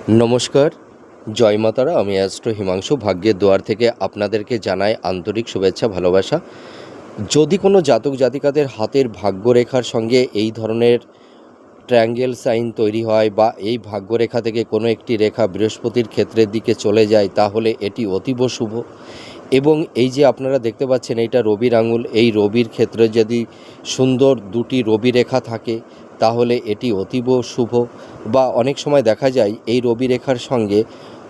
নমস্কার, জয় মাতারা। আমি অ্যাস্ট্রো হিমাংশু ভাগ্যের দুয়ার থেকে আপনাদেরকে জানাই আন্তরিক শুভেচ্ছা, ভালোবাসা। যদি কোনো জাতক জাতিকাদের হাতের ভাগ্যরেখার সঙ্গে এই ধরনের ট্রায়াঙ্গেল সাইন তৈরি হয় বা এই ভাগ্যরেখা থেকে কোনো একটি রেখা বৃহস্পতির ক্ষেত্রের দিকে চলে যায়, তাহলে এটি অতীব শুভ। এবং এই যে আপনারা দেখতে পাচ্ছেন, এইটা রবির আঙুল, এই রবির ক্ষেত্রে যদি সুন্দর দুটি রবি রেখা থাকে তাহলে এটি অতীব শুভ। বা অনেক সময় দেখা যায় এই রবি রেখার সঙ্গে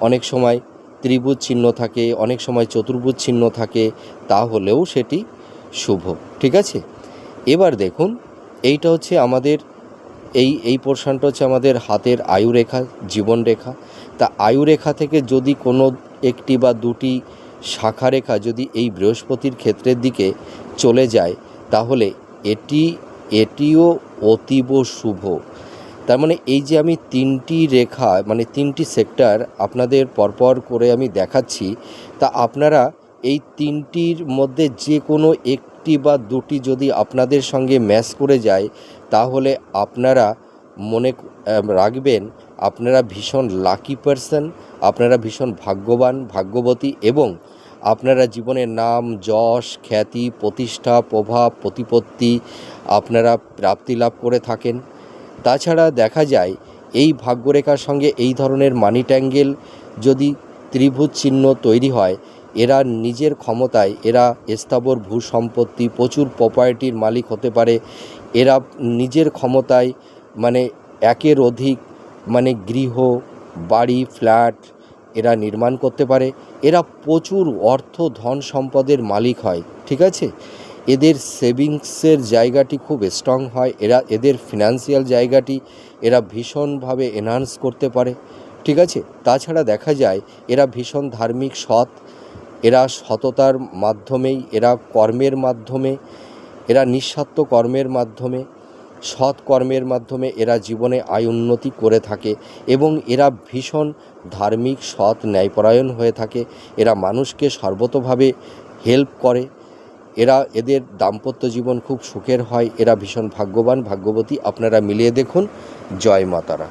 অনেক সময় ত্রিভুজ চিহ্ন থাকে, অনেক সময় চতুর্ভুজ চিহ্ন থাকে, তাহলেও সেটি শুভ। ঠিক আছে, এবার দেখুন, এইটা হচ্ছে আমাদের এই পোর্শনটা হচ্ছে আমাদের হাতের আয়ুরেখা, জীবনরেখা। তা আয়ুরেখা থেকে যদি কোনো একটি বা দুটি শাখারেখা যদি এই বৃহস্পতির ক্ষেত্রের দিকে চলে যায়, তাহলে এটিও অতীব শুভ। তার মানে এই যে আমি তিনটি রেখা, মানে তিনটি সেক্টর আপনাদের পরপর করে আমি দেখাচ্ছি, তা আপনারা এই তিনটির মধ্যে যে কোনো একটি বা দুটি যদি আপনাদের সঙ্গে ম্যাচ করে যায়, তাহলে আপনারা মনে রাখবেন আপনারা ভীষণ লাকি পারসন, আপনারা ভীষণ ভাগ্যবান, ভাগ্যবতী, এবং আপনারা জীবনের নাম, যশ, খ্যাতি, প্রতিষ্ঠা, প্রভাব, প্রতিপত্তি আপনারা প্রাপ্তি লাভ করে থাকেন। তাছাড়া দেখা যায় এই ভাগ্যরেখার সঙ্গে এই ধরনের মানি ট্যাঙ্গেল যদি ত্রিভুজ চিহ্ন তৈরি হয়, এরা নিজের ক্ষমতায় এরা স্থাবর ভূ সম্পত্তি, প্রচুর প্রপার্টির মালিক হতে পারে। এরা নিজের ক্ষমতায় মানে একের অধিক মানে গৃহ, বাড়ি, ফ্ল্যাট এরা নির্মাণ করতে পারে। এরা প্রচুর অর্থ, ধন সম্পদের মালিক হয়। ঠিক আছে, এদের সেভিংসের জায়গাটি খুব স্ট্রং হয়, এদের ফিনান্সিয়াল জায়গাটি এরা ভীষণভাবে এনহান্স করতে পারে। ঠিক আছে, তাছাড়া দেখা যায় এরা ভীষণ ধার্মিক, সৎ, এরা সততার মাধ্যমেই, এরা কর্মের মাধ্যমে, এরা নিঃস্বার্থ কর্মের মাধ্যমে, সৎ কর্মের মাধ্যমে এরা জীবনে আয় উন্নতি করে থাকে। এবং এরা ভীষণ ধার্মিক, সৎ, ন্যায়পরায়ণ হয়ে থাকে। এরা মানুষকে সর্বতোভাবে হেল্প করে। এদের দাম্পত্য জীবন খুব সুখের হয়। এরা ভীষণ ভাগ্যবান, ভাগ্যবতী। আপনারা মিলিয়ে দেখুন। জয় মাতারা।